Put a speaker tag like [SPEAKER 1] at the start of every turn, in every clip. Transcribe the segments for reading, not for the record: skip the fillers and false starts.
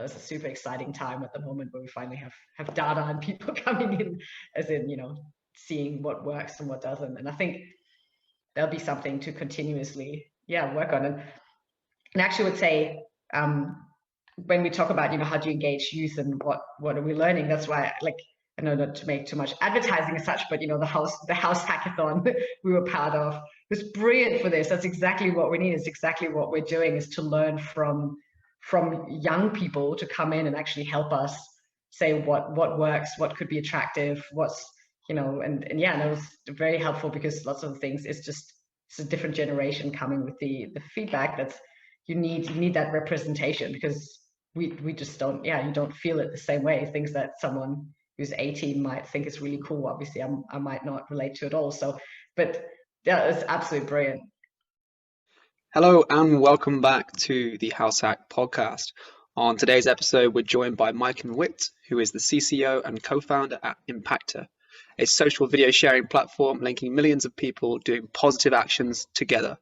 [SPEAKER 1] it's a super exciting time at the moment where we finally have data and people coming in, as in, seeing what works and what doesn't. And I think there'll be something to continuously, work on. And actually would say, when we talk about, how do you engage youth and what are we learning? That's why, I know not to make too much advertising as such, but the house hackathon we were part of was brilliant for this. That's exactly what we need. It's exactly what we're doing, is to learn from young people to come in and actually help us say what works, what could be attractive, what's, and it was very helpful, because lots of the things it's a different generation coming with the feedback. That's you need that representation, because we just don't, you don't feel it the same way. Things that someone who's 18 might think is really cool, obviously I might not relate to at all. So, but yeah, it's absolutely brilliant.
[SPEAKER 2] Hello and welcome back to the House Hack podcast. On today's episode, we're joined by Majken Witt, who is the CCO and Co-Founder at Impactr, a social video sharing platform linking millions of people doing positive actions together.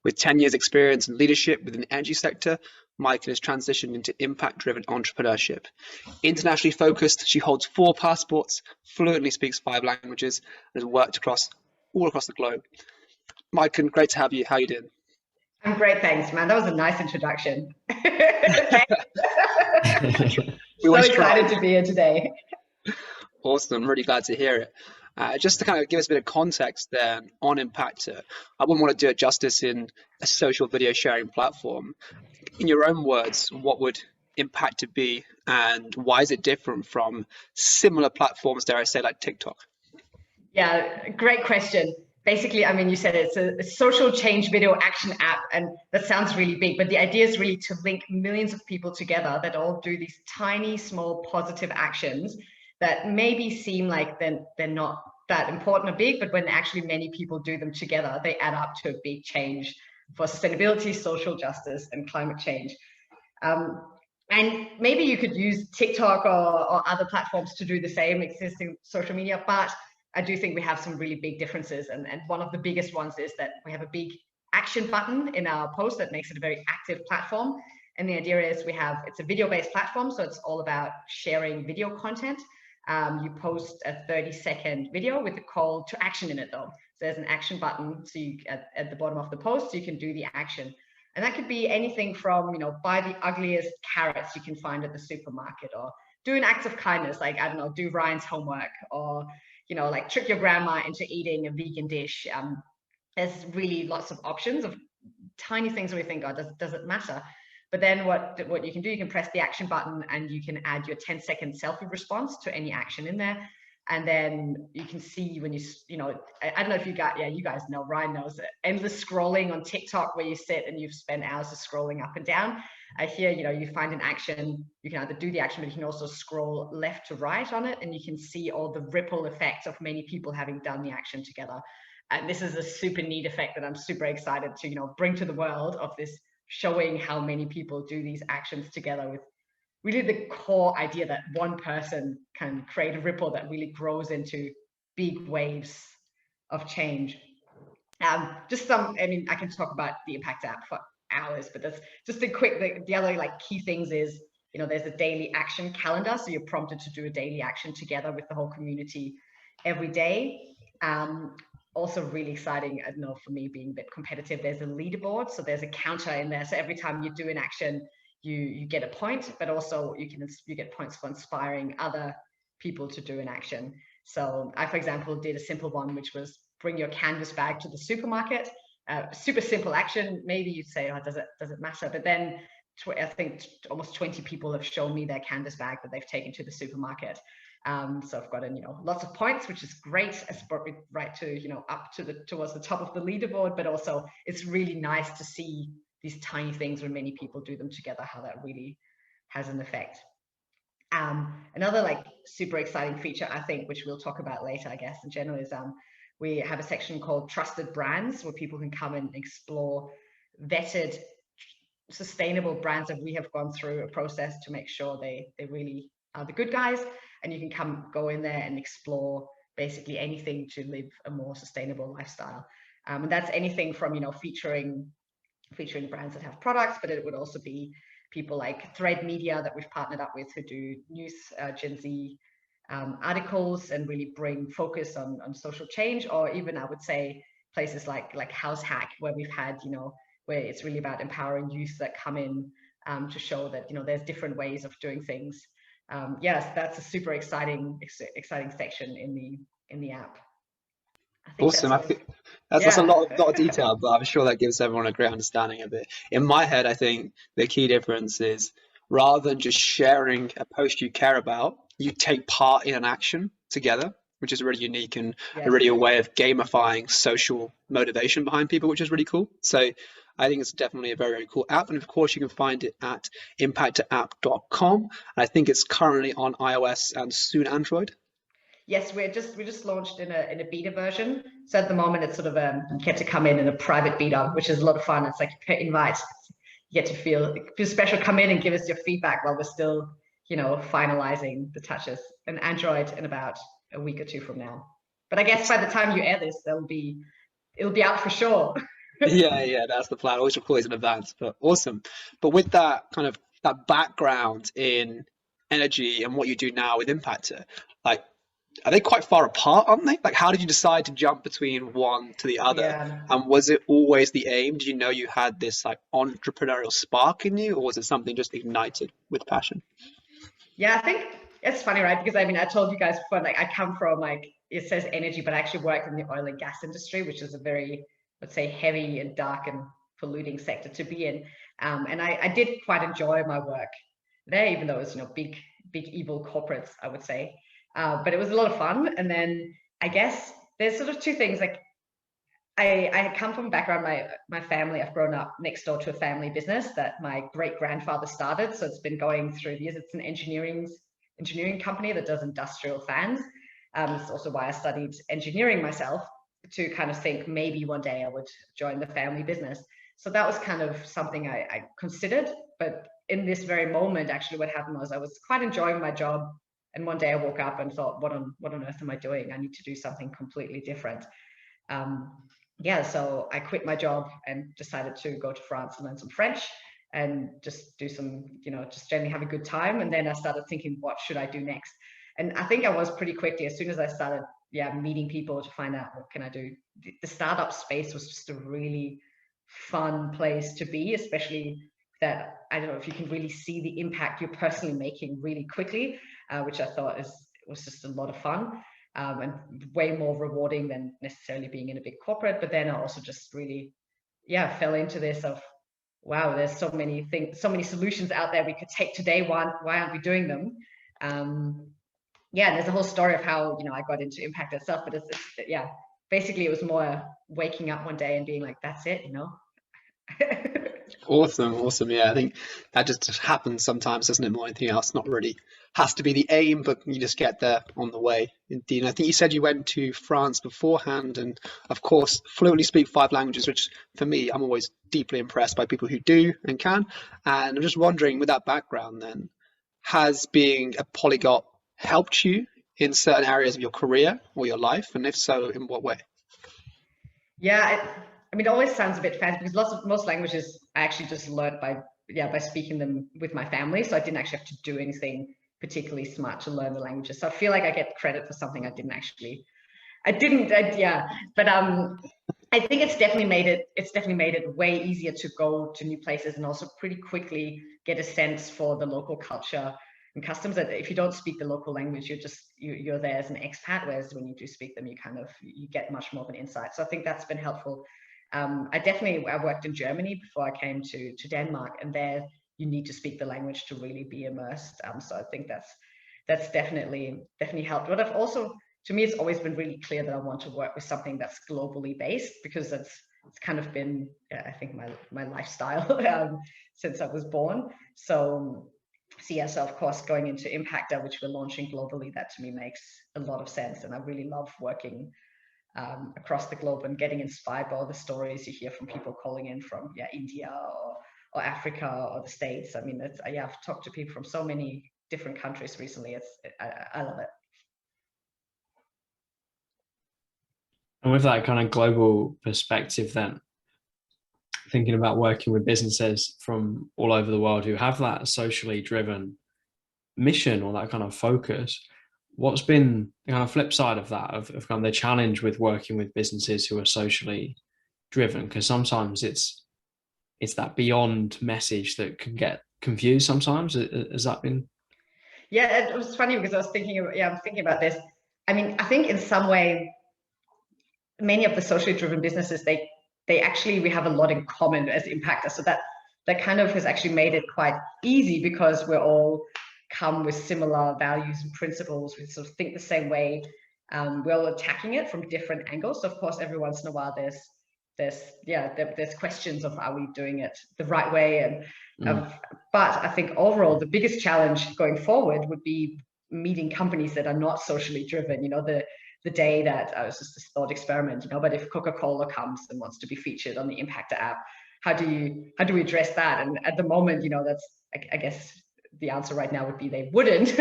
[SPEAKER 2] With 10 years experience in leadership within the energy sector, Majken has transitioned into impact-driven entrepreneurship. Internationally focused, she holds 4 passports, fluently speaks 5 languages, and has worked all across the globe. Majken, great to have you. How are you doing?
[SPEAKER 1] I'm great, thanks, man. That was a nice introduction. So excited to be here today.
[SPEAKER 2] Awesome. I'm really glad to hear it. Just to kind of give us a bit of context then on Impactr, I wouldn't want to do it justice in a social video sharing platform. In your own words, what would Impactr be, and why is it different from similar platforms, dare I say, like TikTok?
[SPEAKER 1] Yeah, great question. Basically, I mean, you said it's a social change video action app, and that sounds really big, but the idea is really to link millions of people together that all do these tiny, small, positive actions that maybe seem like they're not that important or big, but when actually many people do them together, they add up to a big change for sustainability, social justice, and climate change. And maybe you could use TikTok or other platforms to do the same, existing social media, but I do think we have some really big differences. And one of the biggest ones is that we have a big action button in our post that makes it a very active platform. And the idea is it's a video-based platform, so it's all about sharing video content. You post a 30-second video with a call to action in it, though. So there's an action button, so at the bottom of the post, so you can do the action. And that could be anything from, buy the ugliest carrots you can find at the supermarket, or do an act of kindness, like, I don't know, do Ryan's homework, or, like trick your grandma into eating a vegan dish. There's really lots of options of tiny things where we think, oh, does it matter? But then what you can do, you can press the action button and you can add your 10-second selfie response to any action in there. And then you can see when I don't know if you guys know, Ryan knows it, endless scrolling on TikTok where you sit and you've spent hours of scrolling up and down. Here, you find an action, you can either do the action, but you can also scroll left to right on it, and you can see all the ripple effects of many people having done the action together. And this is a super neat effect that I'm super excited to, bring to the world, of this showing how many people do these actions together, with really the core idea that one person can create a ripple that really grows into big waves of change. I can talk about the Impactr app for hours, but that's just a quick, the other key things is, there's a daily action calendar. So you're prompted to do a daily action together with the whole community every day. Also really exciting, I don't know, for me being a bit competitive, there's a leaderboard. So there's a counter in there. So every time you do an action, you get a point, but also you get points for inspiring other people to do an action. So I, for example, did a simple one, which was bring your canvas bag to the supermarket. Super simple action. Maybe you'd say, oh, does it matter? But then I think almost 20 people have shown me their canvas bag that they've taken to the supermarket. So I've gotten, lots of points, which is great. It's brought me right to, up to towards the top of the leaderboard, but also it's really nice to see these tiny things when many people do them together, how that really has an effect. Another super exciting feature, I think, which we'll talk about later, I guess, in general, is we have a section called Trusted Brands, where people can come and explore vetted, sustainable brands that we have gone through a process to make sure they really are the good guys. And you can go in there and explore basically anything to live a more sustainable lifestyle. And that's anything from, featuring brands that have products, but it would also be people like Thread Media that we've partnered up with, who do news Gen Z articles and really bring focus on social change, or even I would say places like House Hack, where we've had, where it's really about empowering youth that come in to show that, there's different ways of doing things. Yes, that's a super exciting section in the app. I think
[SPEAKER 2] Awesome. I think that's a
[SPEAKER 1] yeah.
[SPEAKER 2] lot of detail, but I'm sure that gives everyone a great understanding of it. In my head, I think the key difference is rather than just sharing a post you care about, you take part in an action together, which is really unique and
[SPEAKER 1] Yes.
[SPEAKER 2] really a way of gamifying social motivation behind people, which is really cool. So I think it's definitely a very, very cool app. And of course, you can find it at impactrapp.com. And I think it's currently on iOS and soon Android.
[SPEAKER 1] Yes, we just launched in a beta version. So at the moment, it's sort of you get to come in a private beta, which is a lot of fun. It's like you invite, you get to feel special. Come in and give us your feedback while we're still, finalizing the touches. And Android in about a week or two from now. But I guess by the time you air this, it'll be out for sure.
[SPEAKER 2] Yeah, that's the plan. Always record in advance, but awesome. But with that kind of that background in energy and what you do now with Impactr, like, are they quite far apart, aren't they? Like, how did you decide to jump between one to the other?
[SPEAKER 1] Yeah.
[SPEAKER 2] And was it always the aim? Did you know you had this like entrepreneurial spark in you, or was it something just ignited with passion?
[SPEAKER 1] Yeah, I think it's funny, right? Because I told you guys before, like I come from it says energy, but I actually worked in the oil and gas industry, which is a very, let's say, heavy and dark and polluting sector to be in. And I did quite enjoy my work there, even though it was, big evil corporates, I would say. But it was a lot of fun. And then I guess there's sort of two things. Like I come from a background, my family, I've grown up next door to a family business that my great grandfather started. So it's been going through the years. It's an engineering company that does industrial fans. It's also why I studied engineering myself, to kind of think maybe one day I would join the family business. So that was kind of something I considered. But in this very moment, actually, what happened was I was quite enjoying my job. And one day I woke up and thought, what on earth am I doing? I need to do something completely different. Yeah, so I quit my job and decided to go to France and learn some French and just do some, just generally have a good time. And then I started thinking, what should I do next? And I think I was pretty quickly, as soon as I started, meeting people to find out what can I do. The startup space was just a really fun place to be, especially that, I don't know if you can really see the impact you're personally making really quickly, which I thought was just a lot of fun. And way more rewarding than necessarily being in a big corporate. But then I also just really, fell into this of, wow, there's so many things, so many solutions out there we could take today. Why aren't we doing them? There's a whole story of how, I got into Impactr itself, but it's basically it was more waking up one day and being like, that's it,
[SPEAKER 2] Awesome. Yeah, I think that just happens sometimes, doesn't it? More than anything else, not really has to be the aim, but you just get there on the way. Indeed, and I think you said you went to France beforehand, and of course, fluently speak 5 languages, which for me, I'm always deeply impressed by people who do and can. And I'm just wondering, with that background, then, has being a polyglot helped you in certain areas of your career or your life, and if so, in what way?
[SPEAKER 1] Yeah, it always sounds a bit fancy because most languages I actually just learned by speaking them with my family. So I didn't actually have to do anything particularly smart to learn the languages. So I feel like I get credit for something I didn't. But I think it's definitely made it way easier to go to new places and also pretty quickly get a sense for the local culture and customs. That if you don't speak the local language, you're there as an expat, whereas when you do speak them, you get much more of an insight. So I think that's been helpful. I worked in Germany before I came to Denmark, and there you need to speak the language to really be immersed. So I think that's definitely helped. But I've also, to me, it's always been really clear that I want to work with something that's globally based, because it's kind of been, I think, my lifestyle since I was born. So of course, going into Impactr, which we're launching globally, that to me makes a lot of sense. And I really love working across the globe and getting inspired by all the stories you hear from people calling in from India or Africa or the States. I've talked to people from so many different countries recently. I love it.
[SPEAKER 3] And with that kind of global perspective, then, thinking about working with businesses from all over the world who have that socially driven mission or that kind of focus. What's been the kind of flip side of that, of kind of the challenge with working with businesses who are socially driven? Because sometimes it's that beyond message that can get confused sometimes. Has that been?
[SPEAKER 1] Yeah, it was funny because I was thinking about this. I mean, I think in some way, many of the socially driven businesses, we have a lot in common as Impactr. So that kind of has actually made it quite easy because we're all come with similar values and principles. We sort of think the same way. We're all attacking it from different angles. So of course, every once in a while, there's questions of, are we doing it the right way? And but I think overall, the biggest challenge going forward would be meeting companies that are not socially driven. You know, the day that I was just this thought experiment, you know, but if Coca-Cola comes and wants to be featured on the Impactr app, how do we address that? And at the moment, you know, that's, I guess the answer right now would be they wouldn't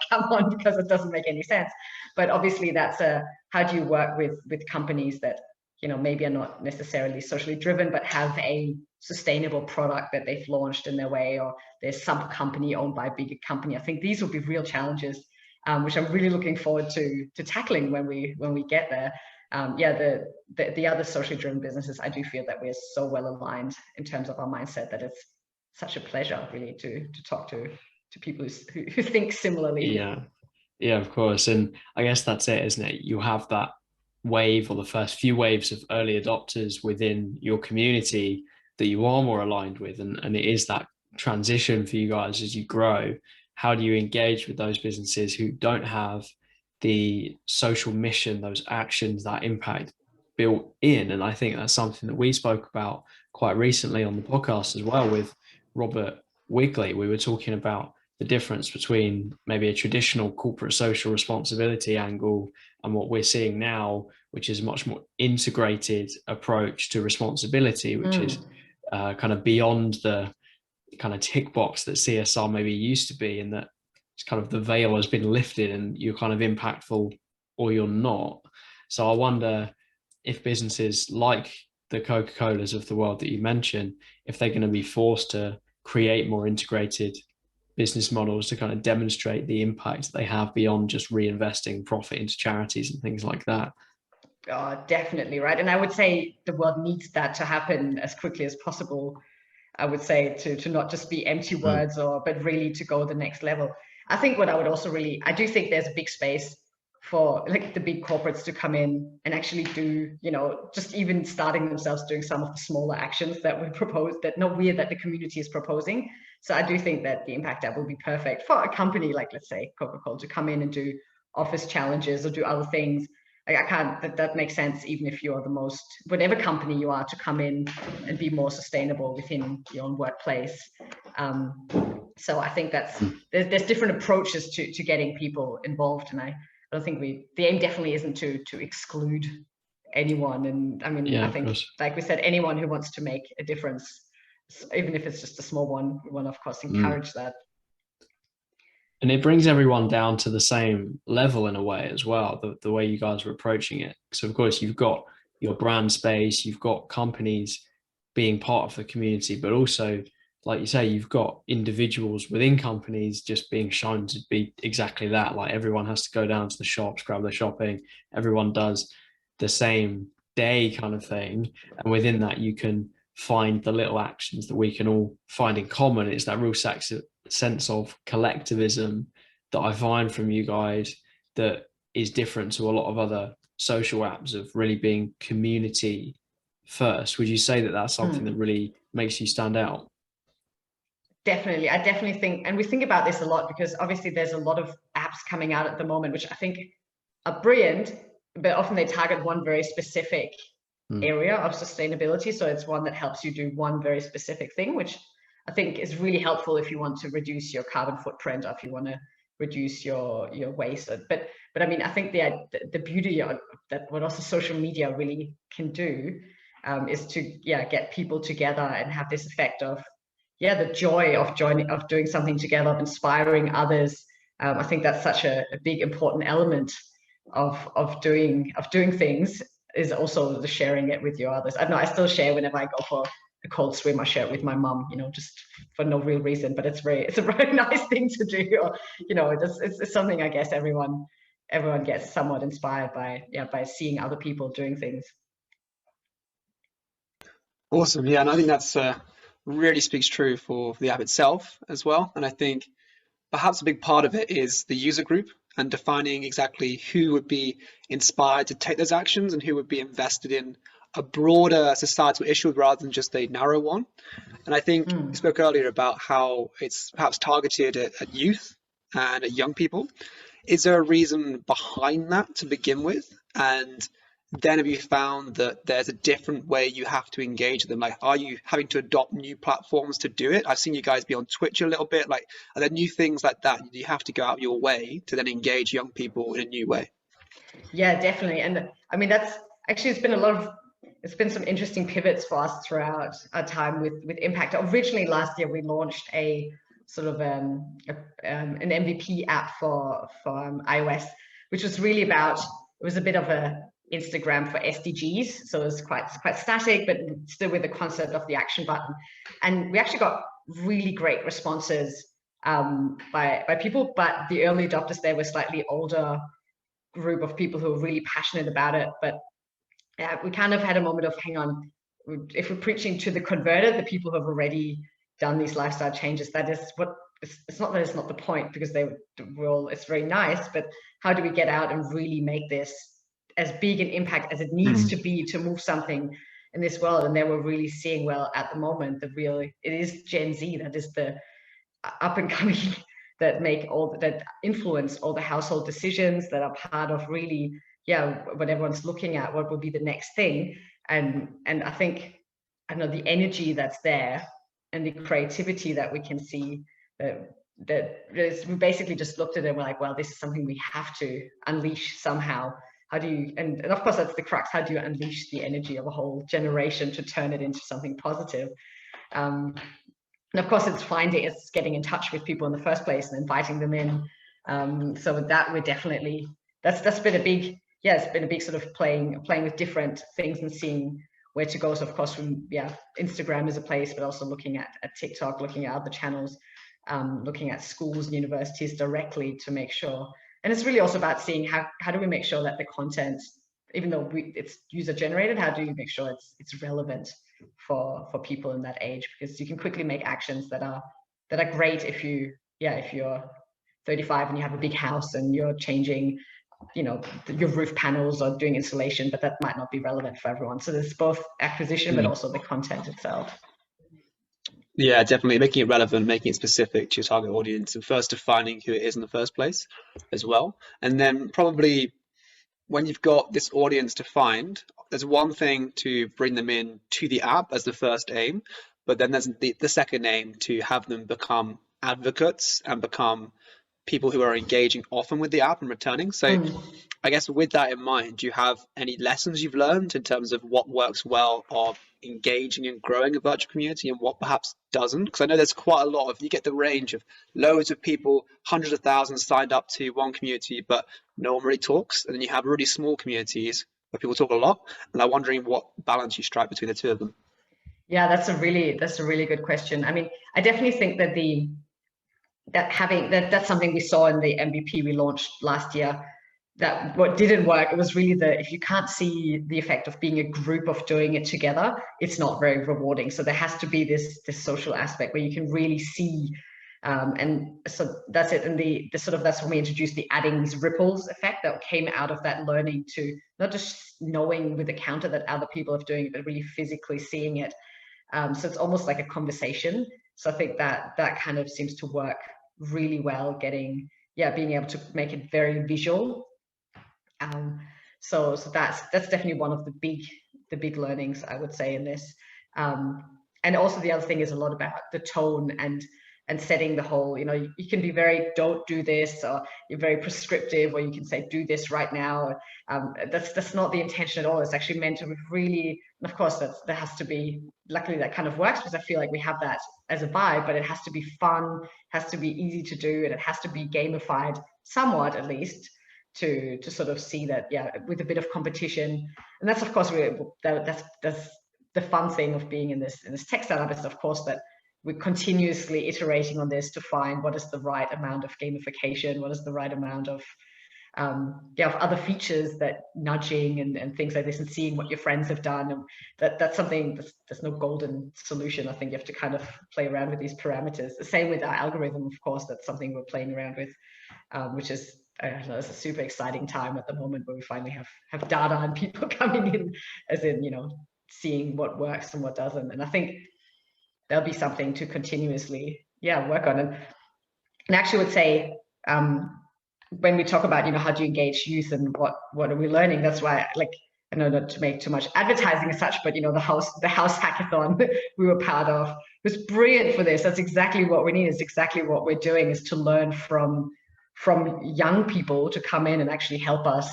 [SPEAKER 1] come on because it doesn't make any sense. But obviously that's how do you work with companies that, you know, maybe are not necessarily socially driven, but have a sustainable product that they've launched in their way, or there's some company owned by a bigger company. I think these will be real challenges, which I'm really looking forward to tackling when we get there. The other socially driven businesses, I do feel that we're so well aligned in terms of our mindset that it's such a pleasure really to talk to people who think similarly.
[SPEAKER 3] Yeah, of course. And I guess that's it, isn't it? You have that wave, or the first few waves of early adopters within your community that you are more aligned with, and it is that transition for you guys as you grow. How do you engage with those businesses who don't have the social mission, those actions, that impact built in? And I think that's something that we spoke about quite recently on the podcast as well with Robert Wigley. We were talking about the difference between maybe a traditional corporate social responsibility angle and what we're seeing now, which is a much more integrated approach to responsibility, which is kind of beyond the kind of tick box that CSR maybe used to be, and that it's kind of the veil has been lifted and you're kind of impactful or you're not. So I wonder if businesses like the Coca-Colas of the world that you mentioned, if they're going to be forced to create more integrated business models to kind of demonstrate the impact they have beyond just reinvesting profit into charities and things like that.
[SPEAKER 1] Definitely, right. And I would say the world needs that to happen as quickly as possible. I would say to not just be empty words, but really to go the next level. I think what I would also I do think there's a big space for like the big corporates to come in and actually do, you know, just even starting themselves doing some of the smaller actions that we propose, that the community is proposing. So I do think that the Impact app will be perfect for a company like, let's say, Coca-Cola to come in and do office challenges or do other things. Like that makes sense, even if you're whatever company you are, to come in and be more sustainable within your own workplace. So I think there's different approaches to getting people involved, and I don't think the aim definitely isn't to exclude anyone. And I mean, I think, like we said, anyone who wants to make a difference, even if it's just a small one, we want to, of course, encourage that.
[SPEAKER 3] And it brings everyone down to the same level in a way as well, the way you guys are approaching it. So of course you've got your brand space, you've got companies being part of the community, but also, like you say, you've got individuals within companies just being shown to be exactly that. Like everyone has to go down to the shops, grab their shopping, everyone does the same day kind of thing. And within that, you can find the little actions that we can all find in common. It's that real sense of collectivism that I find from you guys that is different to a lot of other social apps of really being community first. Would you say that that's something that really makes you stand out?
[SPEAKER 1] Definitely. I definitely think, and we think about this a lot because obviously there's a lot of apps coming out at the moment, which I think are brilliant, but often they target one very specific area of sustainability. So it's one that helps you do one very specific thing, which I think is really helpful if you want to reduce your carbon footprint, or if you want to reduce your waste. But I mean, I think the beauty of that, what also social media really can do, is to get people together and have this effect of the joy of doing something together, of inspiring others. I think that's such a big important element of doing things, is also the sharing it with your others. I don't know, I still share whenever I go a cold swim I share it with my mum, just for no real reason, but it's a very nice thing to do. Or, it's something I guess everyone gets somewhat inspired by seeing other people doing things.
[SPEAKER 2] Awesome. Yeah, and I think that's really speaks true for the app itself as well. And I think perhaps a big part of it is the user group and defining exactly who would be inspired to take those actions and who would be invested in a broader societal issue rather than just a narrow one. And I think you spoke earlier about how it's perhaps targeted at youth and at young people. Is there a reason behind that to begin with? And then have you found that there's a different way you have to engage them? Like, are you having to adopt new platforms to do it? I've seen you guys be on Twitch a little bit. Like, are there new things like that? Do you have to go out your way to then engage young people in a new way?
[SPEAKER 1] Yeah, definitely. And I mean, that's actually, it's been some interesting pivots for us throughout our time with Impactr. Originally last year, we launched a sort of an MVP app for iOS, which was really about, it was a bit of a Instagram for SDGs. So it was quite static, but still with the concept of the action button. And we actually got really great responses by people, but the early adopters there were slightly older group of people who are really passionate about it. But we kind of had a moment of, hang on, if we're preaching to the converted, the people who have already done these lifestyle changes, that is what, it's not that it's not the point, because it's very nice, but how do we get out and really make this as big an impact as it needs to be to move something in this world? And they were really seeing, well, at the moment, it is Gen Z that is the up and coming that influence all the household decisions, that are part of really, what everyone's looking at, what will be the next thing. And I think, I know, the energy that's there and the creativity that we can see, we basically just looked at it and we're like, well, this is something we have to unleash somehow. How do you, and of course that's the crux, how do you unleash the energy of a whole generation to turn it into something positive? And of course, it's getting in touch with people in the first place and inviting them in. So with that, we're definitely, that's been a big, it's been a big sort of playing with different things and seeing where to go. So of course, Instagram is a place, but also looking at TikTok, looking at other channels, looking at schools and universities directly to make sure. And it's really also about seeing how do we make sure that the content, even though it's user generated, how do you make sure it's relevant for people in that age? Because you can quickly make actions that are great if you're 35 and you have a big house and you're changing, your roof panels or doing insulation, but that might not be relevant for everyone. So there's both acquisition, but also the content itself.
[SPEAKER 2] Yeah, definitely making it relevant, making it specific to your target audience, and first defining who it is in the first place as well. And then probably when you've got this audience defined, there's one thing to bring them in to the app as the first aim, but then there's the second aim to have them become advocates and become people who are engaging often with the app and returning. So I guess with that in mind, do you have any lessons you've learned in terms of what works well of engaging and growing a virtual community and what perhaps doesn't? Because I know there's quite a lot you get the range of loads of people, hundreds of thousands signed up to one community, but no one really talks. And then you have really small communities where people talk a lot. And I'm wondering what balance you strike between the two of them.
[SPEAKER 1] Yeah, that's a really good question. I mean, I definitely think that that's something we saw in the MVP we launched last year, that what didn't work, it was really if you can't see the effect of being a group of doing it together, it's not very rewarding. So there has to be this social aspect where you can really see, and so that's it. And that's when we introduced the adding these ripples effect that came out of that learning, to not just knowing with the counter that other people are doing it, but really physically seeing it. So it's almost like a conversation. So I think that kind of seems to work really well, being able to make it very visual. So that's definitely one of the big learnings, I would say, in this. And also the other thing is a lot about the tone and setting the whole, you can be very, don't do this, or you're very prescriptive, or you can say, do this right now. That's not the intention at all. It's actually meant to really, and of course there has to be, luckily that kind of works, because I feel like we have that as a vibe, but it has to be fun, has to be easy to do, and it has to be gamified somewhat, at least, to sort of see that, with a bit of competition. And that's, of course, that's the fun thing of being in this tech startup is, of course, that we're continuously iterating on this to find what is the right amount of gamification, what is the right amount of of other features, that nudging and things like this, and seeing what your friends have done. And that's something there's no golden solution. I think you have to kind of play around with these parameters. The same with our algorithm, of course. That's something we're playing around with, which is, I don't know, it's a super exciting time at the moment where we finally have data and people coming in, as in, seeing what works and what doesn't. And I think there'll be something to continuously work on. And actually would say, when we talk about, how do you engage youth and what are we learning, that's why, I know not to make too much advertising as such, but the house hackathon we were part of was brilliant for this. That's exactly what we need. It's exactly what we're doing, is to learn from young people to come in and actually help us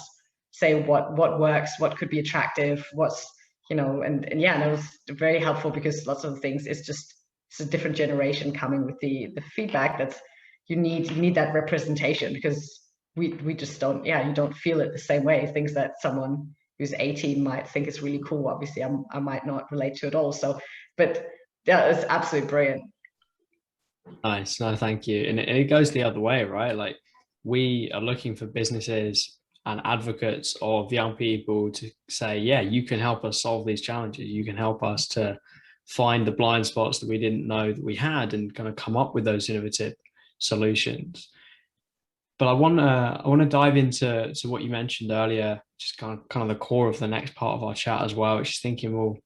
[SPEAKER 1] say what works, what could be attractive, what's, and it was very helpful, because lots of things it's a different generation coming with the feedback. That's you need that representation, because we just don't, you don't feel it the same way. Things that someone who's 18 might think is really cool, obviously I might not relate to at all. So, but it's absolutely brilliant.
[SPEAKER 3] Nice. No, thank you. And it goes the other way, right? Like, we are looking for businesses and advocates of young people to say, you can help us solve these challenges. You can help us to find the blind spots that we didn't know that we had, and kind of come up with those innovative solutions. But I want to dive into what you mentioned earlier, just kind of the core of the next part of our chat as well, which is thinking, well,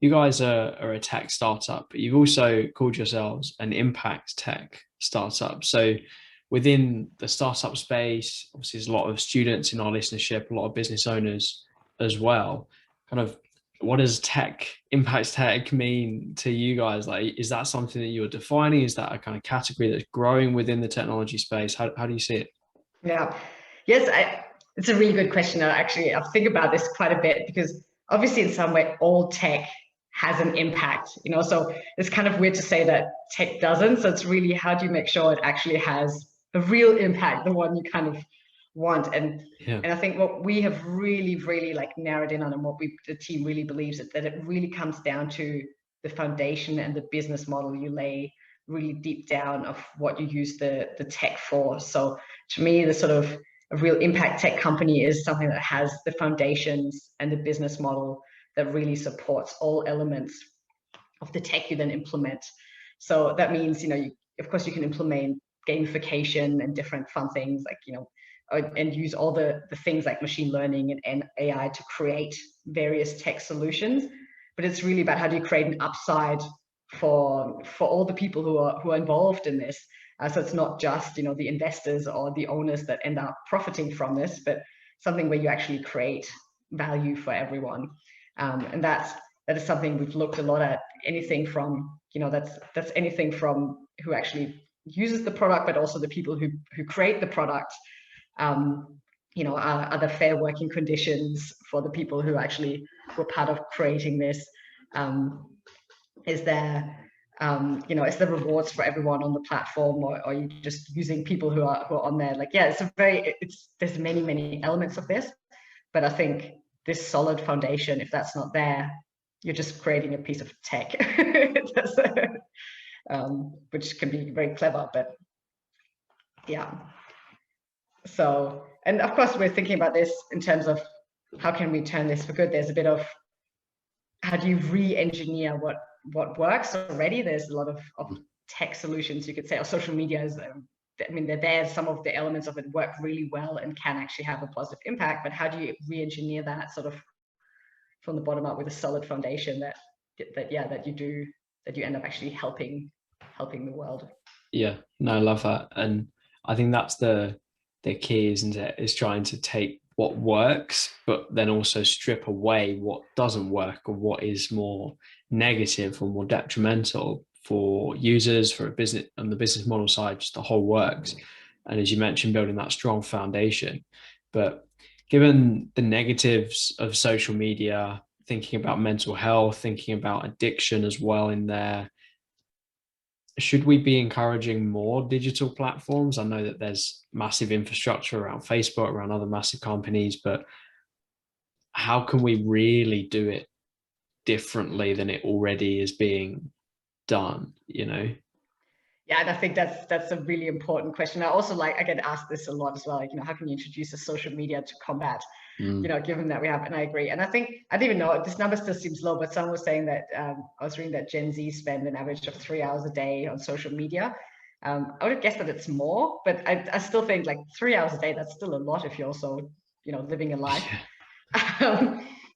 [SPEAKER 3] you guys are a tech startup, but you've also called yourselves an impact tech startup. So within the startup space, obviously there's a lot of students in our listenership, a lot of business owners as well. Kind of, what does impact tech mean to you guys? Like, is that something that you're defining? Is that a kind of category that's growing within the technology space? How do you see it?
[SPEAKER 1] Yeah, yes, it's a really good question. Actually, I think about this quite a bit, because obviously in some way all tech has an impact, so it's kind of weird to say that tech doesn't. So it's really, how do you make sure it actually has a real impact, the one you kind of want. And I think what we have really narrowed in on, and what the team really believes, that it really comes down to the foundation and the business model you lay really deep down of what you use the tech for. So to me, the sort of a real impact tech company is something that has the foundations and the business model that really supports all elements of the tech you then implement. So that means, of course you can implement gamification and different fun things, like, and use all the things like machine learning and AI to create various tech solutions. But it's really about, how do you create an upside for all the people who are involved in this. So it's not just, the investors or the owners that end up profiting from this, but something where you actually create value for everyone. And that is something we've looked a lot at. Anything from, that's anything from who actually uses the product, but also the people who create the product. Are there fair working conditions for the people who actually were part of creating this? Is there rewards for everyone on the platform, or are you just using people who are on there? Like, there's many elements of this, but I think this solid foundation, if that's not there, you're just creating a piece of tech, which can be very clever, but So, and of course we're thinking about this in terms of, how can we turn this for good? There's a bit of, how do you re-engineer what works already? There's a lot of tech solutions, you could say, or social media is, they're there. Some of the elements of it work really well and can actually have a positive impact, but how do you re-engineer that sort of from the bottom up with a solid foundation that you end up actually helping the world?
[SPEAKER 3] Yeah, no, I love that. And I think that's the key, isn't it? Is trying to take what works, but then also strip away what doesn't work, or what is more negative or more detrimental for users, for a business, on the business model side, just the whole works. And as you mentioned, building that strong foundation. But given the negatives of social media, thinking about mental health, thinking about addiction as well in there, should we be encouraging more digital platforms? I know that there's massive infrastructure around Facebook, around other massive companies, but how can we really do it differently than it already is being done, you know?
[SPEAKER 1] Yeah, and I think that's a really important question. I get asked this a lot as well. Like, how can you introduce a social media to combat, given that we have, and I agree. And I think, I don't even know, this number still seems low, but someone was saying that, I was reading that Gen Z spend an average of 3 hours a day on social media. I would have guessed that it's more, but I still think like 3 hours a day, that's still a lot if you're also, living a life.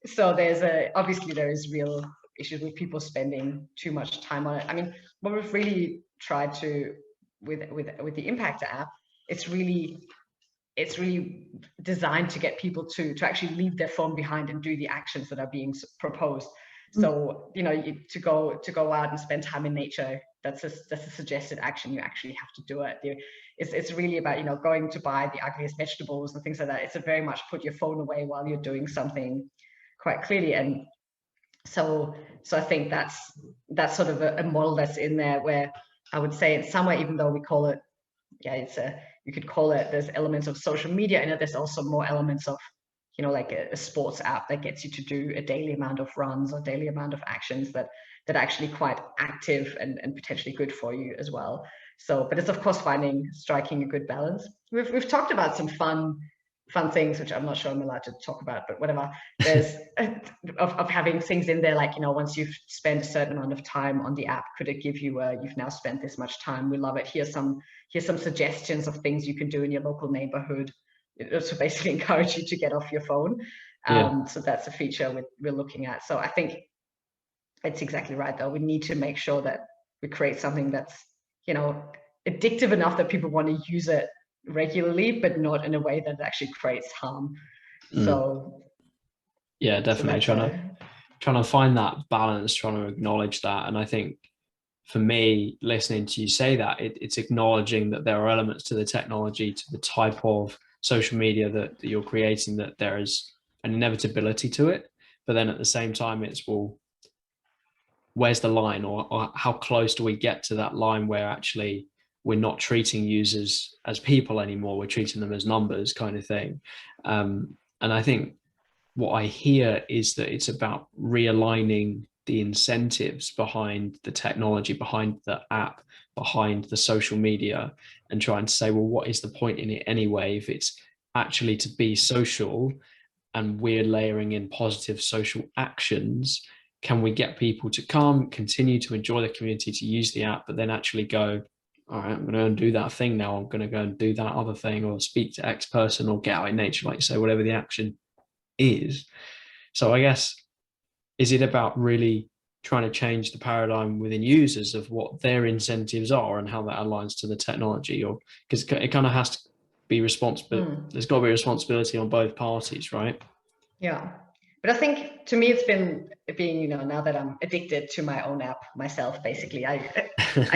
[SPEAKER 1] So obviously there is real issues with people spending too much time on it. I mean, what we've really tried to with the Impactr app, it's really designed to get people to actually leave their phone behind and do the actions that are being proposed. So to go out and spend time in nature, that's a suggested action. You actually have to do it. It's really about going to buy the ugliest vegetables and things like that. It's a very much put your phone away while you're doing something, quite clearly. And so I think that's sort of a model that's in there, where I would say in some way, even though we call it, you could call it, there's elements of social media in it, there's also more elements of like a sports app that gets you to do a daily amount of runs or daily amount of actions that are actually quite active and potentially good for you as well. So, but it's of course striking a good balance. We've talked about some fun things, which I'm not sure I'm allowed to talk about, but whatever. There's of having things in there, like, once you've spent a certain amount of time on the app, could it give you you've now spent this much time, we love it, here's some suggestions of things you can do in your local neighborhood, to basically encourage you to get off your phone. So that's a feature we're looking at. So I think it's exactly right, though. We need to make sure that we create something that's addictive enough that people want to use it regularly, but not in a way that actually creates harm. So
[SPEAKER 3] yeah, definitely trying to find that balance, trying to acknowledge that. And I think for me, listening to you say that, it's acknowledging that there are elements to the technology, to the type of social media that you're creating, that there is an inevitability to it. But then at the same time, it's, well, where's the line, or how close do we get to that line where actually we're not treating users as people anymore, we're treating them as numbers, kind of thing. And I think what I hear is that it's about realigning the incentives behind the technology, behind the app, behind the social media, and trying to say, well, what is the point in it anyway? If it's actually to be social and we're layering in positive social actions, can we get people to continue to enjoy the community, to use the app, but then actually go, all right, I'm going to go and do that thing now, I'm going to go and do that other thing, or speak to X person, or get out in nature, like you say, whatever the action is. So I guess, is it about really trying to change the paradigm within users of what their incentives are and how that aligns to the technology? Or because it kind of has to be responsible, there's got to be responsibility on both parties, right?
[SPEAKER 1] Yeah, but I think to me it's been being, now that I'm addicted to my own app myself, basically, I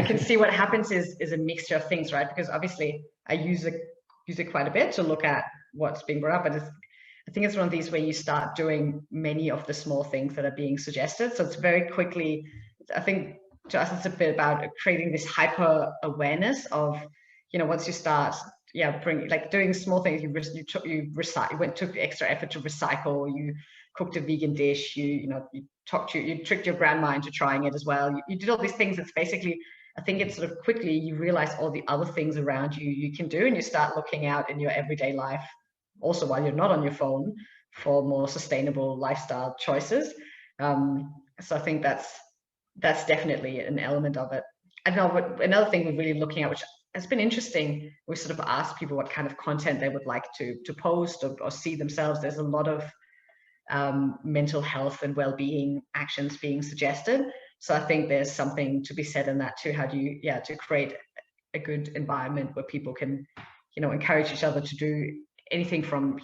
[SPEAKER 1] can see what happens is a mixture of things, right? Because obviously I use it quite a bit to look at what's being brought up, but I think it's one of these where you start doing many of the small things that are being suggested. So it's very quickly, I think to us, it's a bit about creating this hyper awareness of, once you start, doing small things, you took extra effort to recycle, you cooked a vegan dish, you tricked your grandma into trying it as well. You did all these things. It's basically, I think it's sort of quickly, you realize all the other things around you can do, and you start looking out in your everyday life, also while you're not on your phone, for more sustainable lifestyle choices. So I think that's definitely an element of it. I know another thing we're really looking at, which has been interesting, we sort of asked people what kind of content they would like to post or see themselves. There's a lot of mental health and well-being actions being suggested. So I think there's something to be said in that too. How do you, to create a good environment where people can, encourage each other to do anything from,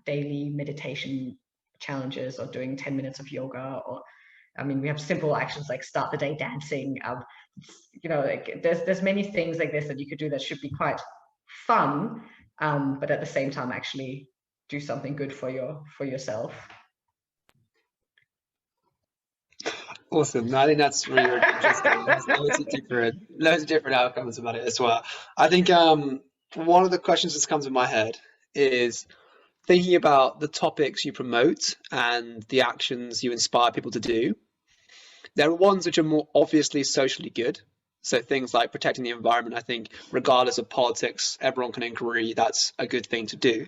[SPEAKER 1] daily meditation challenges, or doing 10 minutes of yoga, or, we have simple actions like start the day dancing. There's many things like this that you could do that should be quite fun, but at the same time actually do something good for yourself.
[SPEAKER 2] Awesome. No, I think that's really, really interesting. There's loads of different outcomes about it as well. I think one of the questions that comes in my head is, thinking about the topics you promote and the actions you inspire people to do, there are ones which are more obviously socially good. So things like protecting the environment, I think, regardless of politics, everyone can agree that's a good thing to do.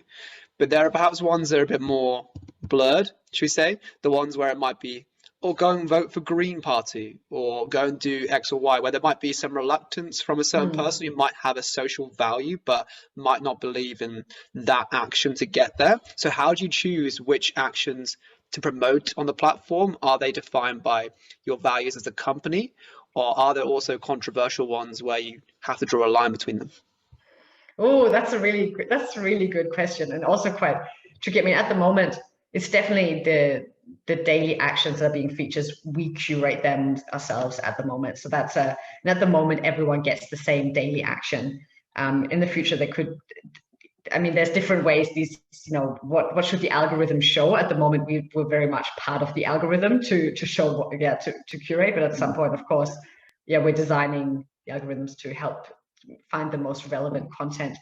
[SPEAKER 2] But there are perhaps ones that are a bit more blurred, should we say? The ones where it might be, or go and vote for Green Party, or go and do X or Y, where there might be some reluctance from a certain person who might have a social value, but might not believe in that action to get there. So how do you choose which actions to promote on the platform? Are they defined by your values as a company, or are there also controversial ones where you have to draw a line between them?
[SPEAKER 1] Oh, that's a really good question, and also quite tricky. I mean, at the moment, it's definitely the daily actions that are being featured. We curate them ourselves at the moment, so that's and at the moment, everyone gets the same daily action. In the future, they could. I mean, there's different ways these, what should the algorithm show? At the moment, we're very much part of the algorithm to show what, to curate. But at some point, of course, we're designing the algorithms to help find the most relevant content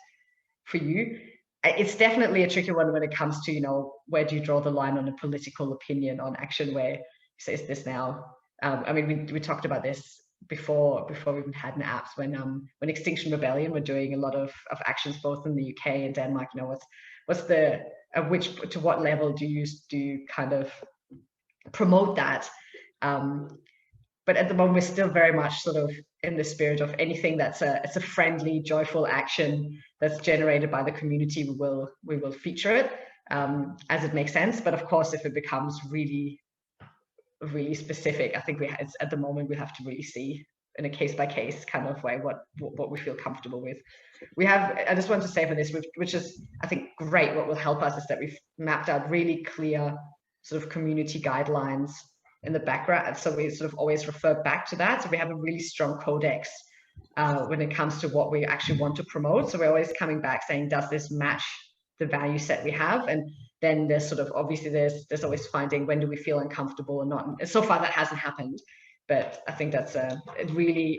[SPEAKER 1] for you. It's definitely a tricky one when it comes to, where do you draw the line on a political opinion on action? Where you say, is this now? I mean, we talked about this before we even had an apps when Extinction Rebellion were doing a lot of actions both in the UK and Denmark. What's the to what level do you kind of promote that? But at the moment, we're still very much sort of in the spirit of anything that's it's a friendly, joyful action that's generated by the community. We will feature it as it makes sense. But of course, if it becomes really specific, I think it's, at the moment, we have to really see in a case by case kind of way what we feel comfortable with. I just want to say for this, which is, I think, great. What will help us is that we've mapped out really clear sort of community guidelines in the background, so we sort of always refer back to that. So we have a really strong codex when it comes to what we actually want to promote. So we're always coming back saying, does this match the value set we have? And then there's sort of, obviously there's always finding when do we feel uncomfortable or not. And so far that hasn't happened, but I think that's a really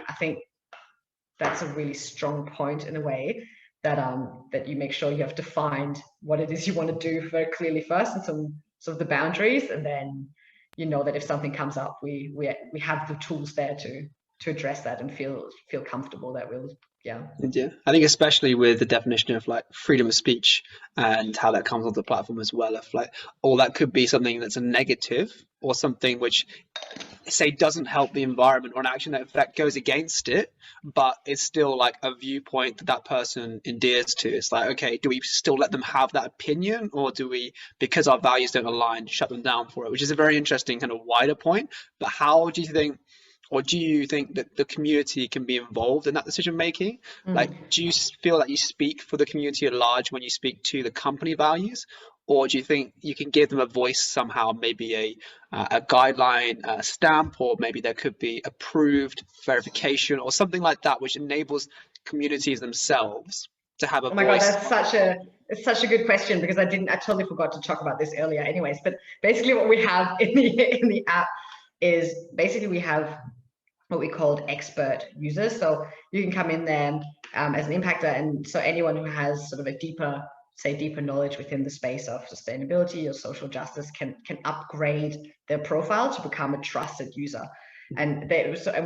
[SPEAKER 1] strong point in a way that you make sure you have defined what it is you want to do very clearly first, and some sort of the boundaries, and then that if something comes up, we have the tools there to address that and feel comfortable that we'll. Yeah,
[SPEAKER 2] I think especially with the definition of like freedom of speech and how that comes onto the platform as well, of like, that could be something that's a negative or something which, say, doesn't help the environment, or an action that in fact goes against it, but it's still like a viewpoint that person adheres to. It's like, okay, do we still let them have that opinion, or do we, because our values don't align, shut them down for it? Which is a very interesting kind of wider point. But how do you think, or do you think that the community can be involved in that decision making? Like, do you feel that you speak for the community at large when you speak to the company values, or do you think you can give them a voice somehow, maybe a guideline, a stamp, or maybe there could be approved verification or something like that, which enables communities themselves to have a voice?
[SPEAKER 1] Oh my God, it's such a good question, because I totally forgot to talk about this earlier anyways. But basically what we have in the app is basically we have what we called expert users. So you can come in there as an impactor, and so anyone who has sort of a deeper knowledge within the space of sustainability or social justice can upgrade their profile to become a trusted user. And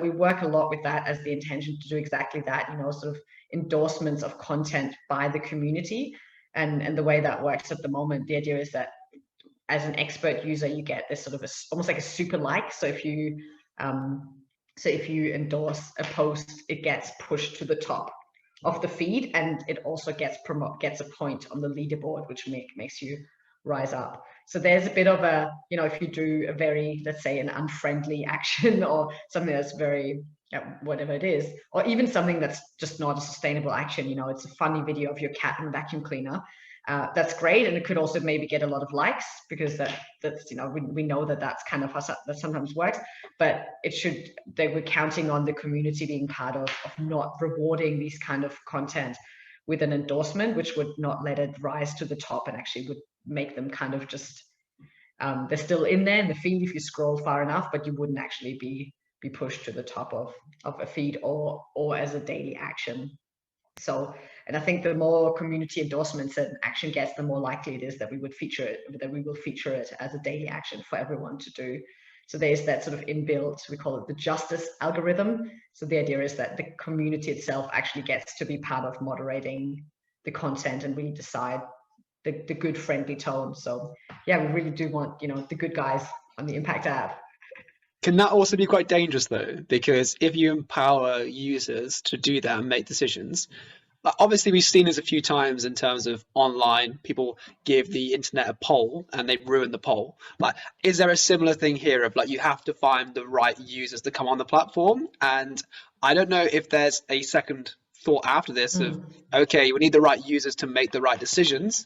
[SPEAKER 1] we work a lot with that as the intention to do exactly that, sort of endorsements of content by the community. And the way that works at the moment, the idea is that as an expert user, you get this sort of almost like a super like. So if you endorse a post, it gets pushed to the top of the feed, and it also gets a point on the leaderboard, which makes you rise up. So there's a bit of a, if you do a very, let's say, an unfriendly action, or something that's very, whatever it is, or even something that's just not a sustainable action, it's a funny video of your cat in a vacuum cleaner, that's great, and it could also maybe get a lot of likes, because that's we know that's kind of how that sometimes works. But they were counting on the community being part of not rewarding these kind of content with an endorsement, which would not let it rise to the top, and actually would make them kind of just they're still in there in the feed if you scroll far enough, but you wouldn't actually be pushed to the top of a feed or as a daily action. So And I think the more community endorsements an action gets, the more likely it is that we will feature it as a daily action for everyone to do. So there's that sort of inbuilt, we call it the justice algorithm. So the idea is that the community itself actually gets to be part of moderating the content and really decide the good friendly tone. So yeah, we really do want, the good guys on the Impactr app.
[SPEAKER 2] Can that also be quite dangerous though? Because if you empower users to do that and make decisions, obviously we've seen this a few times in terms of online, people give the internet a poll and they ruin the poll. Like, is there a similar thing here of like, you have to find the right users to come on the platform? And I don't know if there's a second thought after this of, okay, we need the right users to make the right decisions.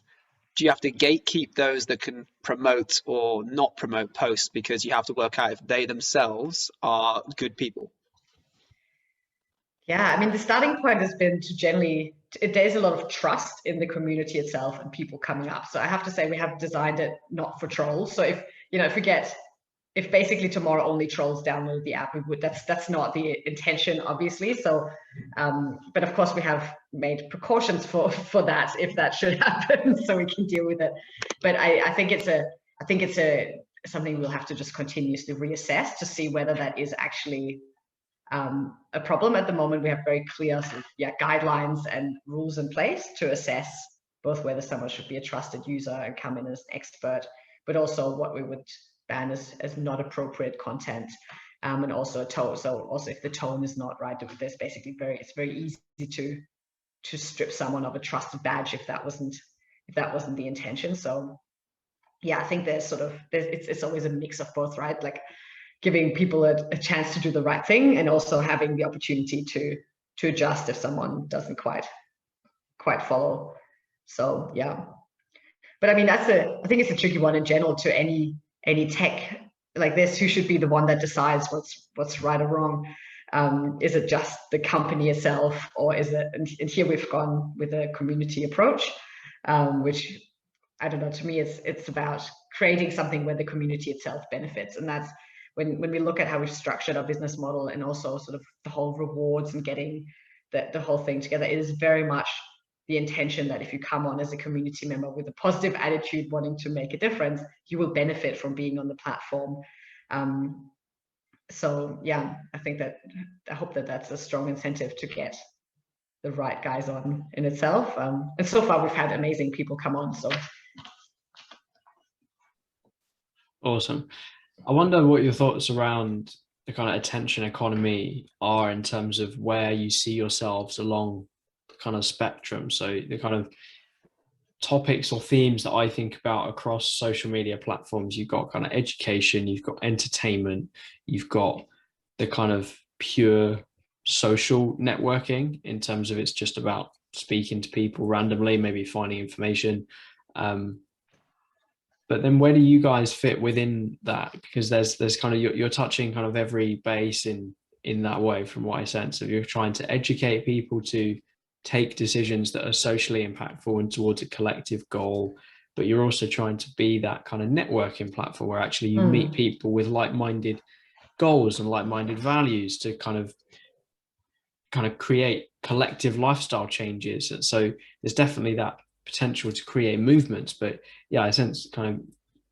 [SPEAKER 2] Do you have to gatekeep those that can promote or not promote posts because you have to work out if they themselves are good people?
[SPEAKER 1] Yeah, I mean, the starting point has been to generally, there's a lot of trust in the community itself and people coming up. So I have to say we have designed it not for trolls. So if basically tomorrow only trolls download the app, that's not the intention, obviously. So, but of course we have made precautions for that if that should happen, so we can deal with it. But I think it's something we'll have to just continuously reassess to see whether that is actually a problem. At the moment, we have very clear guidelines and rules in place to assess both whether someone should be a trusted user and come in as an expert, but also what we would ban as not appropriate content, and also a tone. So also if the tone is not right, there's basically it's very easy to strip someone of a trusted badge if that wasn't the intention. So yeah, I think it's always a mix of both, right? Like giving people a chance to do the right thing and also having the opportunity to adjust if someone doesn't quite follow. So yeah, but I mean, I think it's a tricky one in general to any tech like this. Who should be the one that decides what's right or wrong? Is it just the company itself, or is it, and here we've gone with a community approach, which, I don't know, to me it's about creating something where the community itself benefits. And that's when we look at how we've structured our business model and also sort of the whole rewards and getting the whole thing together, it is very much the intention that if you come on as a community member with a positive attitude, wanting to make a difference, you will benefit from being on the platform. So yeah, I hope that that's a strong incentive to get the right guys on in itself. And so far we've had amazing people come on. So
[SPEAKER 3] awesome. I wonder what your thoughts around the kind of attention economy are in terms of where you see yourselves along the kind of spectrum. So the kind of topics or themes that I think about across social media platforms, you've got kind of education, you've got entertainment, you've got the kind of pure social networking in terms of it's just about speaking to people randomly, maybe finding information. But then where do you guys fit within that? Because there's kind of, you're touching kind of every base in that way, from what I sense. So you're trying to educate people to take decisions that are socially impactful and towards a collective goal, but you're also trying to be that kind of networking platform where actually you meet people with like-minded goals and like-minded values to kind of create collective lifestyle changes. And so there's definitely that potential to create movements, but yeah, I sense kind of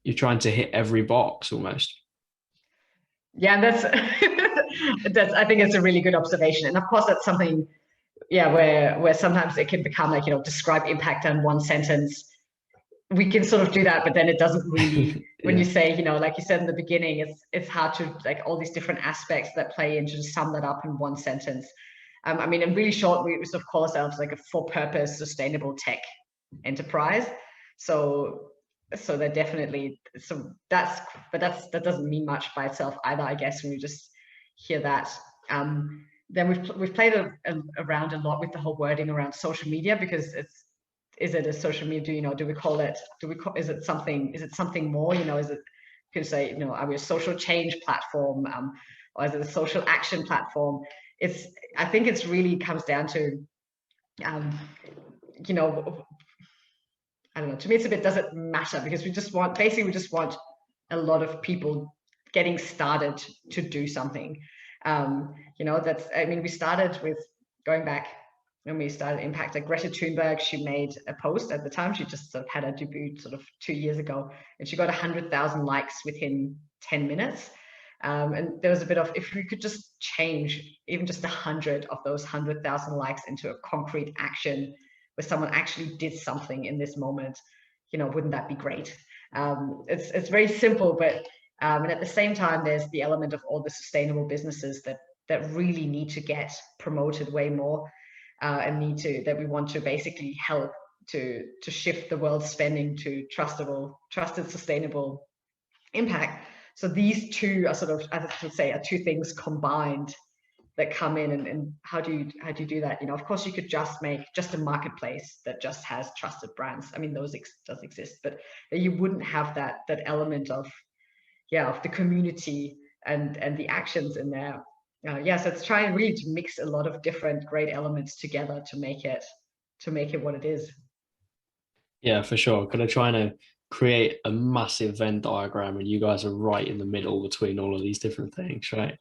[SPEAKER 3] you're trying to hit every box almost.
[SPEAKER 1] Yeah, that's I think it's a really good observation. And of course that's something, yeah, where sometimes it can become like, describe impact in one sentence. We can sort of do that, but then it doesn't really, when you say, like you said in the beginning, it's hard to, like, all these different aspects that play into, to sum that up in one sentence. I mean, in really short, we sort of call ourselves like a for-purpose sustainable tech enterprise. So that definitely, that doesn't mean much by itself either, I guess, when you just hear that. Then we've played around a lot with the whole wording around social media, because is it a social media? Do we call it? Is it something more? Is it, you can say, are we a social change platform, or is it a social action platform? I think it's really comes down to, I don't know. To me, it's a bit, does it matter? Because we just want a lot of people getting started to do something. We started with, going back when we started Impactr, Greta Thunberg, she made a post at the time. She just sort of had her debut sort of 2 years ago, and she got 100,000 likes within 10 minutes. And there was a bit of, if we could just change even just 100 of those 100,000 likes into a concrete action where someone actually did something in this moment, wouldn't that be great? It's very simple, but and at the same time, there's the element of all the sustainable businesses that really need to get promoted way more, and that we want to basically help to shift the world's spending to trusted, sustainable impact. So these two are sort of, I would say, are two things combined that come in. And how do you do that? Of course, you could just make just a marketplace that just has trusted brands. I mean, those does exist, but you wouldn't have that element of the community and the actions in there. So it's trying really to mix a lot of different great elements together to make it what it is.
[SPEAKER 3] Yeah, for sure. Kind of trying to create a massive Venn diagram, and you guys are right in the middle between all of these different things, right?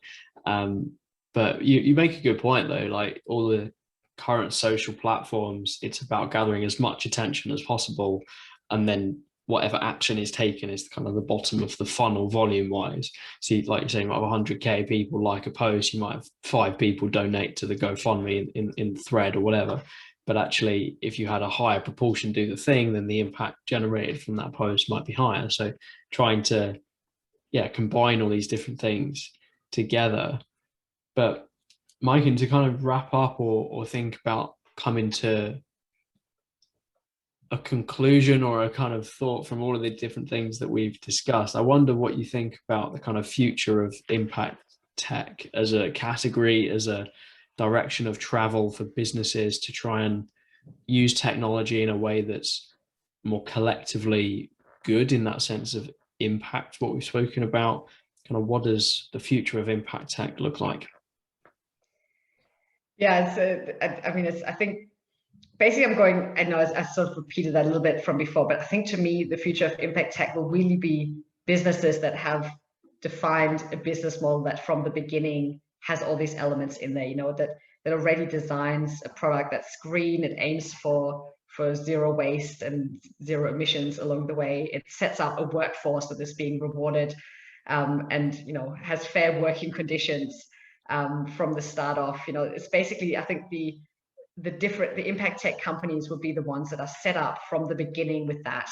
[SPEAKER 3] But you make a good point though, like all the current social platforms, it's about gathering as much attention as possible, and then whatever action is taken is kind of the bottom of the funnel volume wise. So like you're saying, you might have 100k people like a post, you might have 5 people donate to the GoFundMe in the thread or whatever. But actually, if you had a higher proportion do the thing, then the impact generated from that post might be higher. So trying to combine all these different things together. But Majken, to kind of wrap up or think about coming to a conclusion or a kind of thought from all of the different things that we've discussed, I wonder what you think about the kind of future of impact tech as a category, as a direction of travel for businesses to try and use technology in a way that's more collectively good in that sense of impact, what we've spoken about. Kind of what does the future of impact tech look like?
[SPEAKER 1] I think basically I know I sort of repeated that a little bit from before, but I think to me, the future of impact tech will really be businesses that have defined a business model that from the beginning has all these elements in there, that already designs a product that's green. It aims for zero waste and zero emissions along the way. It sets up a workforce that is being rewarded, and has fair working conditions from the start off. It's basically, I think the impact tech companies will be the ones that are set up from the beginning with that,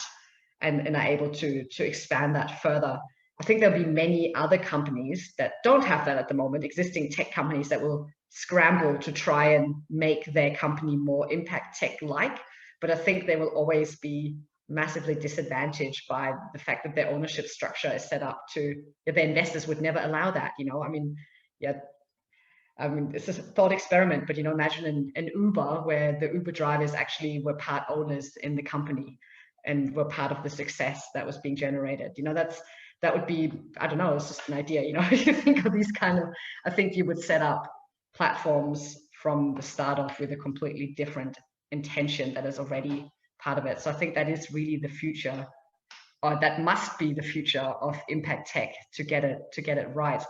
[SPEAKER 1] and are able to expand that further. I think there'll be many other companies that don't have that at the moment, existing tech companies that will scramble to try and make their company more impact tech-like. But I think they will always be massively disadvantaged by the fact that their ownership structure is set up to, their investors would never allow that. It's a thought experiment, but imagine an Uber where the Uber drivers actually were part owners in the company and were part of the success that was being generated. That would be, I don't know, it's just an idea. If you think of these I think you would set up platforms from the start off with a completely different intention that is already part of it. So I think that is really the future, or that must be the future of impact tech, to get it right.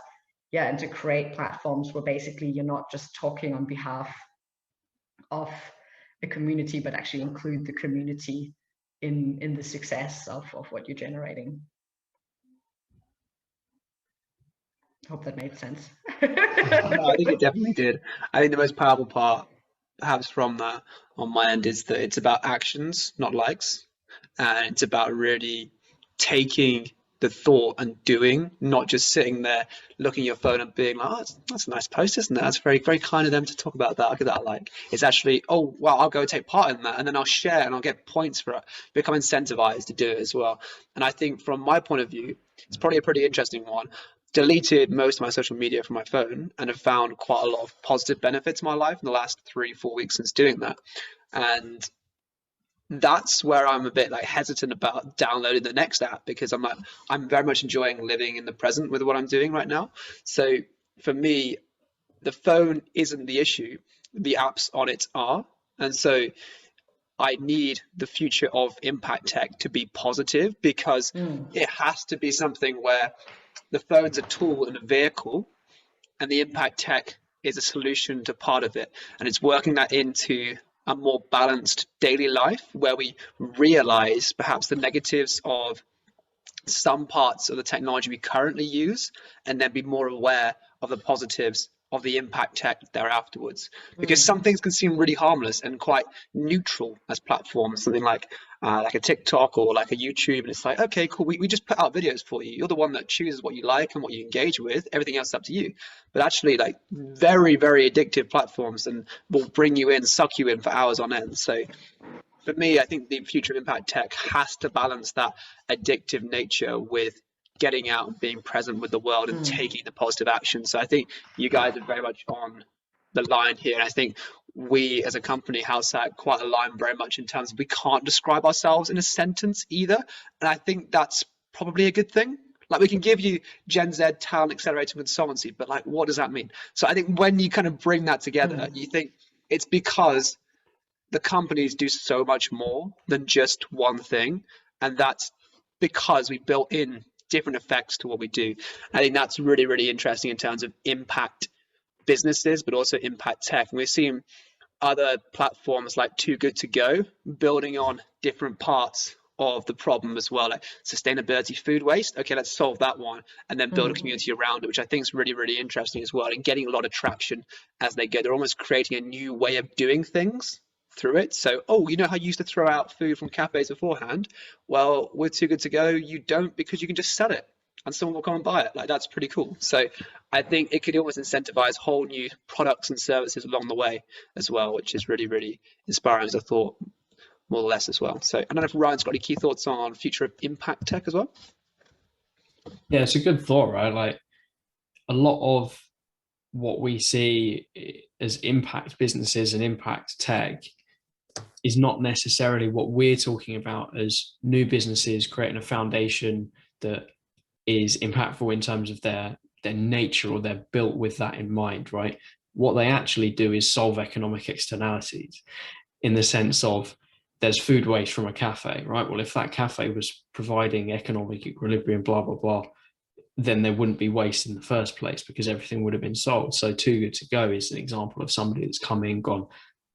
[SPEAKER 1] And to create platforms where basically you're not just talking on behalf of the community, but actually include the community in the success of what you're generating. Hope that made sense.
[SPEAKER 2] No, I think it definitely did. I think the most powerful part, perhaps from that on my end, is that it's about actions, not likes, and it's about really taking the thought and doing, not just sitting there looking at your phone and being like, oh, that's a nice post, isn't it? That's very, very kind of them to talk about that. I'll give that a like. It's actually, oh, well, I'll go take part in that, and then I'll share and I'll get points for it, become incentivized to do it as well. And I think from my point of view, it's probably a pretty interesting one. Deleted most of my social media from my phone and have found quite a lot of positive benefits in my life in the last 3-4 weeks since doing that. And that's where I'm a bit hesitant about downloading the next app, because I'm very much enjoying living in the present with what I'm doing right now. So for me, the phone isn't the issue, the apps on it are. And so I need the future of impact tech to be positive, because it has to be something where the phone's a tool and a vehicle, and the impact tech is a solution to part of it, and it's working that into a more balanced daily life where we realize perhaps the negatives of some parts of the technology we currently use, and then be more aware of the positives of the impact tech there afterwards. Because some things can seem really harmless and quite neutral as platforms, something like a TikTok or like a YouTube, and it's like, okay, cool, we just put out videos for you. You're the one that chooses what you like and what you engage with. Everything else is up to you. But actually, like, very, very addictive platforms, and will bring you in, suck you in for hours on end. So for me, I think the future of impact tech has to balance that addictive nature with getting out and being present with the world and taking the positive action. So I think you guys are very much on the line here. And I think we as a company, HouseHack, quite align very much in terms of we can't describe ourselves in a sentence either. And I think that's probably a good thing. Like, we can give you Gen Z talent accelerator consultancy, but like, what does that mean? So I think when you kind of bring that together, you think it's because the companies do so much more than just one thing. And that's because we built in different effects to what we do. I think that's really, really interesting in terms of impact businesses, but also impact tech. And we've seen other platforms like Too Good To Go building on different parts of the problem as well, like sustainability, food waste. Okay, let's solve that one, and then build a community around it, which I think is really, really interesting as well, and getting a lot of traction as they go. They're almost creating a new way of doing things through it. So, oh, you know how you used to throw out food from cafes beforehand? Well, with Too Good To Go, you don't, because you can just sell it and someone will come and buy it. Like, that's pretty cool. So I think it could almost incentivize whole new products and services along the way as well, which is really, really inspiring as a thought, more or less, as well. So I don't know if Ryan's got any key thoughts on future of impact tech as well.
[SPEAKER 3] Yeah, it's a good thought, right? Like, a lot of what we see as impact businesses and impact tech is not necessarily what we're talking about as new businesses creating a foundation that is impactful in terms of their nature, or they're built with that in mind, right? What they actually do is solve economic externalities, in the sense of there's food waste from a cafe, right? Well, if that cafe was providing economic equilibrium, blah, blah, blah, then there wouldn't be waste in the first place, because everything would have been sold. So Too Good To Go is an example of somebody that's come in, gone,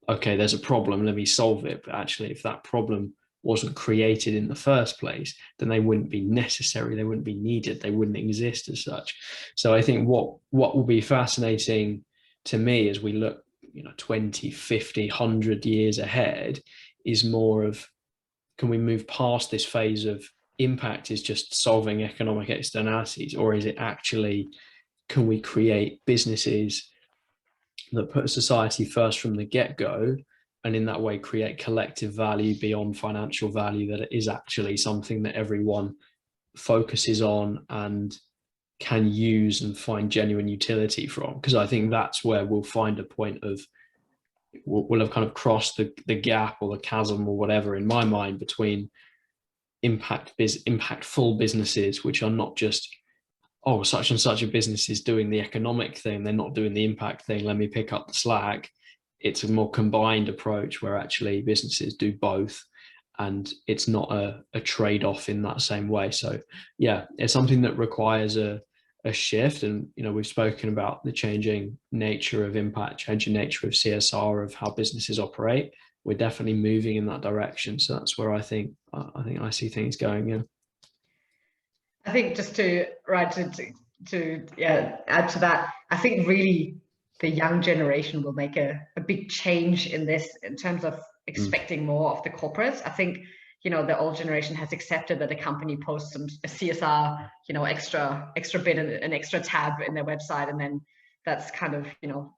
[SPEAKER 3] okay, there's a problem, let me solve it. But actually, if that problem wasn't created in the first place, then they wouldn't be necessary, they wouldn't be needed, they wouldn't exist as such. So I think what will be fascinating to me as we look, 20, 50, 100 years ahead, is more of, can we move past this phase of impact is just solving economic externalities, or is it actually, can we create businesses that put society first from the get-go, and in that way create collective value beyond financial value, that it is actually something that everyone focuses on and can use and find genuine utility from? Because I think that's where we'll find a point of, we'll have kind of crossed the gap or the chasm or whatever, in my mind, between impactful businesses, which are not just, oh, such and such a business is doing the economic thing, they're not doing the impact thing, let me pick up the slack. It's a more combined approach where actually businesses do both, and it's not a trade-off in that same way. So yeah, it's something that requires a shift. And we've spoken about the changing nature of impact, changing nature of CSR, of how businesses operate. We're definitely moving in that direction. So that's where I think I see things going. Yeah.
[SPEAKER 1] I think just to add to that, I think really the young generation will make a big change in this, in terms of expecting more of the corporates. I think, the old generation has accepted that a company posts a CSR, extra bit, an extra tab in their website, and then that's kind of,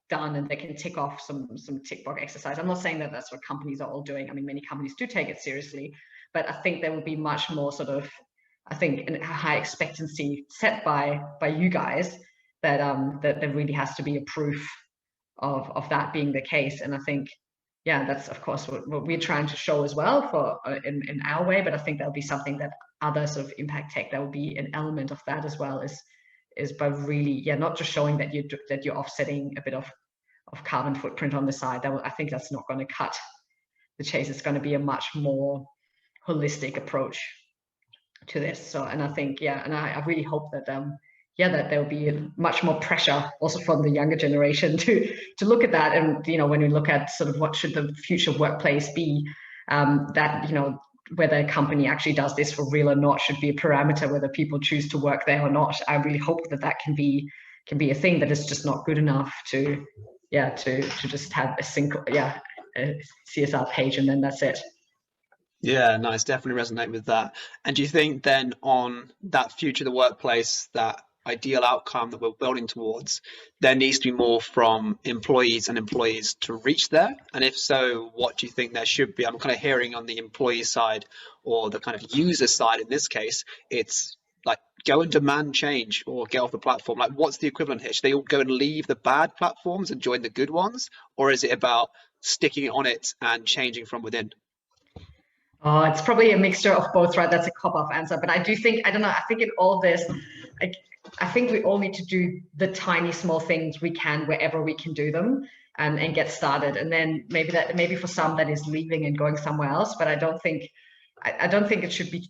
[SPEAKER 1] done, and they can tick off some tick box exercise. I'm not saying that that's what companies are all doing. I mean, many companies do take it seriously, but I think there will be much more sort of, I think, a high expectancy set by you guys, that that there really has to be a proof of that being the case. And I think, yeah, that's of course what we're trying to show as well for in our way. But I think that'll be something that other sort of impact tech, that will be an element of that as well, is by really, not just showing that you're offsetting a bit of carbon footprint on the side. I think that's not going to cut the chase. It's going to be a much more holistic approach to this. So, and I think, and I really hope that that there will be much more pressure also from the younger generation to look at that. And when we look at sort of what should the future workplace be, that whether a company actually does this for real or not should be a parameter, whether people choose to work there or not. I really hope that can be a thing, that it's just not good enough to just have a single a CSR page and then that's it.
[SPEAKER 2] Yeah, nice. Definitely resonate with that. And do you think then on that future of the workplace, that ideal outcome that we're building towards, there needs to be more from employees and employees to reach there? And if so, what do you think there should be? I'm kind of hearing on the employee side, or the kind of user side in this case, it's like go and demand change or get off the platform. Like, what's the equivalent here? Should they all go and leave the bad platforms and join the good ones? Or is it about sticking on it and changing from within?
[SPEAKER 1] Oh, it's probably a mixture of both, right? That's a cop-off answer. But I do think, I don't know, I think in all of this, I think we all need to do the tiny, small things we can wherever we can do them, and get started. And then maybe for some that is leaving and going somewhere else. But I don't think it should be.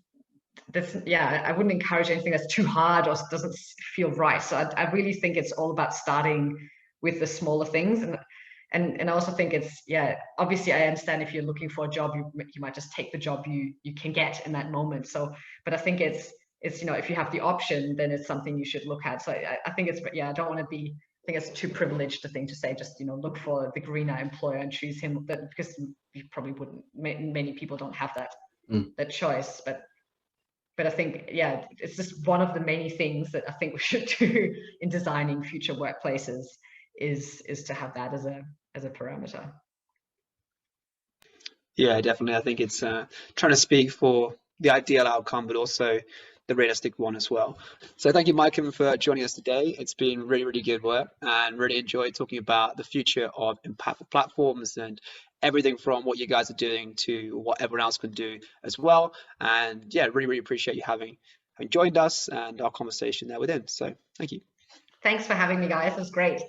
[SPEAKER 1] I wouldn't encourage anything that's too hard or doesn't feel right. So I really think it's all about starting with the smaller things. And I also think it's, obviously I understand if you're looking for a job, you might just take the job you can get in that moment. So, but I think it's if you have the option, then it's something you should look at. So I think it's, I don't want to be, I think it's too privileged a thing to say, just, look for the greener employer and choose him, because you probably wouldn't, many people don't have that choice. But I think, it's just one of the many things that I think we should do in designing future workplaces is to have that as a parameter.
[SPEAKER 2] Yeah, definitely. I think it's trying to speak for the ideal outcome, but also the realistic one as well. So thank you, Majken, for joining us today. It's been really, really good work, and really enjoyed talking about the future of impactful platforms and everything from what you guys are doing to what everyone else can do as well. And really, really appreciate you having joined us and our conversation there within. So thank you.
[SPEAKER 1] Thanks for having me, guys. It was great.